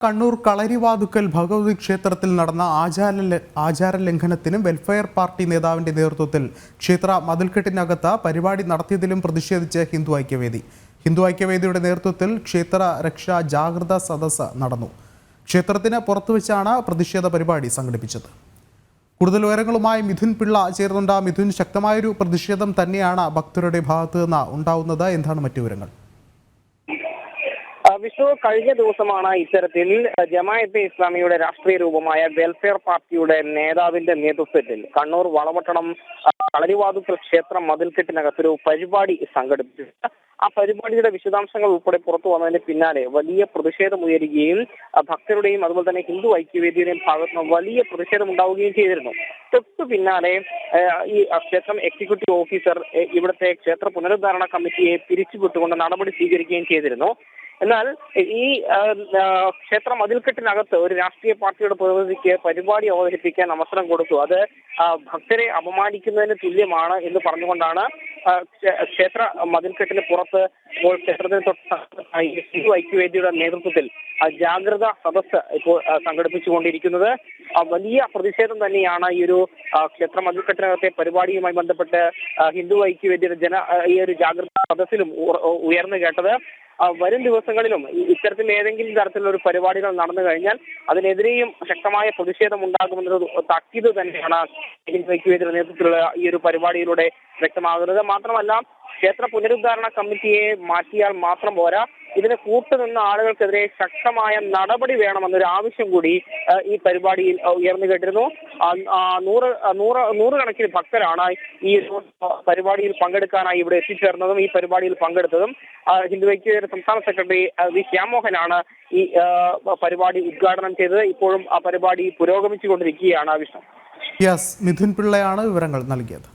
കണ്ണൂർ കളരിവാതുക്കൽ ഭഗവതി ക്ഷേത്രത്തിൽ നടന്ന ആചാരലംഘനത്തിനും welfare party നേതാവിന്റെ നേതൃത്വത്തിൽ ക്ഷേത്ര മതിൽക്കെട്ടിനകത്ത് പരിപാടി നടത്തിയതിലും പ്രതിഷേധിച്ച് ഹിന്ദു ഐക്യവേദിയുടെ നേതൃത്വത്തിൽ ക്ഷേത്ര രക്ഷാ ജാഗ്രതാ സദസ്സ് നടന്നു. ക്ഷേത്രത്തിന് പുറത്തുവെച്ചാണ് പ്രതിഷേധ പരിപാടി സംഘടിപ്പിച്ചത്. കൂടുതൽ വിവരങ്ങളുമായി മിഥുൻ പിള്ള ചേർന്നുണ്ട്. മിഥുൻ, ശക്തമായൊരു പ്രതിഷേധം തന്നെയാണ് ഭക്തരുടെ ഭാഗത്തു നിന്ന് ഉണ്ടാവുന്നത്. എന്താണ് മറ്റു വിവരങ്ങൾ? വിഷ്ണു, കഴിഞ്ഞ ദിവസമാണ് ഇത്തരത്തിൽ ജമാഅത്തെ ഇസ്ലാമിയുടെ രാഷ്ട്രീയ രൂപമായ വെൽഫെയർ പാർട്ടിയുടെ നേതാവിന്റെ നേതൃത്വത്തിൽ കണ്ണൂർ വളപട്ടണം കളരിവാതുക്കൽ ക്ഷേത്ര മതിൽക്കെട്ടിനകത്തൊരു പരിപാടി സംഘടിപ്പിച്ചത്. ആ പരിപാടിയുടെ വിശദാംശങ്ങൾ ഉൾപ്പെടെ പുറത്തു വന്നതിന് പിന്നാലെ വലിയ പ്രതിഷേധമുയരുകയും ഭക്തരുടെയും അതുപോലെ തന്നെ ഹിന്ദു ഐക്യവേദിയുടെയും ഭാഗത്ത് നിന്ന് വലിയ പ്രതിഷേധം ഉണ്ടാവുകയും ചെയ്തിരുന്നു. തൊട്ടു പിന്നാലെ ഈ ക്ഷേത്രം എക്സിക്യൂട്ടീവ് ഓഫീസർ ഇവിടുത്തെ ക്ഷേത്ര പുനരുദ്ധാരണ കമ്മിറ്റിയെ പിരിച്ചുവിട്ടുകൊണ്ട് നടപടി സ്വീകരിക്കുകയും ചെയ്തിരുന്നു. എന്നാൽ ഈ ക്ഷേത്ര മതിൽക്കെട്ടിനകത്ത് ഒരു രാഷ്ട്രീയ പാർട്ടിയുടെ പ്രതിനിധിക്ക് പരിപാടി അവതരിപ്പിക്കാൻ അവസരം കൊടുത്തു. അത് ഭക്തരെ അപമാനിക്കുന്നതിന് തുല്യമാണ് എന്ന് പറഞ്ഞുകൊണ്ടാണ് ക്ഷേത്ര മതിൽക്കെട്ടിന് പുറത്ത് ഇപ്പോൾ ക്ഷേത്രത്തിന് തൊട്ട് ഹിന്ദു ഐക്യവേദിയുടെ നേതൃത്വത്തിൽ ജാഗ്രതാ സദസ്സ് ഇപ്പോൾ സംഘടിപ്പിച്ചുകൊണ്ടിരിക്കുന്നത്. വലിയ പ്രതിഷേധം തന്നെയാണ് ഈ ഒരു ക്ഷേത്ര മതിൽക്കെട്ടിനകത്തെ പരിപാടിയുമായി ബന്ധപ്പെട്ട് ഹിന്ദു ഐക്യവേദിയുടെ ഈ ഒരു ജാഗ്രതാ സദസ്സിലും ഉയർന്നു കേട്ടത്. വരും ദിവസങ്ങളിലും ഇത്തരത്തിൽ ഏതെങ്കിലും തരത്തിലുള്ള ഒരു പരിപാടികൾ നടന്നു കഴിഞ്ഞാൽ അതിനെതിരെയും ശക്തമായ പ്രതിഷേധം ഉണ്ടാകുമെന്നൊരു താക്കീത് തന്നെയാണ് ഹിന്ദു ഐക്യവേദിയുടെ നേതൃത്വത്തിലുള്ള ഈ ഒരു പരിപാടിയിലൂടെ വ്യക്തമാകുന്നത്. മാത്രമല്ല, ക്ഷേത്ര പുനരുദ്ധാരണ കമ്മിറ്റിയെ മാറ്റിയാൽ മാത്രം പോരാ, ഇതിന് കൂട്ടുനിന്ന ആളുകൾക്കെതിരെ ശക്തമായ നടപടി വേണമെന്നൊരു ആവശ്യം കൂടി ഈ പരിപാടിയിൽ ഉയർന്നു കേട്ടിരുന്നു. നൂറുകണക്കിന് ഭക്തരാണ് ഈ പരിപാടിയിൽ പങ്കെടുക്കാനായി ഇവിടെ എത്തിച്ചേർന്നതും ഈ പരിപാടിയിൽ പങ്കെടുത്തതും. ഹിന്ദു ഐക്യവേദിയുടെ സംസ്ഥാന സെക്രട്ടറി വി ശ്യാമോഹനാണ് ഈ പരിപാടി ഉദ്ഘാടനം ചെയ്തത്. ഇപ്പോഴും ആ പരിപാടി പുരോഗമിച്ചുകൊണ്ടിരിക്കുകയാണ്. വിഷ്ണു, മിഥുൻ പിള്ളയാണ് വിവരങ്ങൾ നൽകിയത്.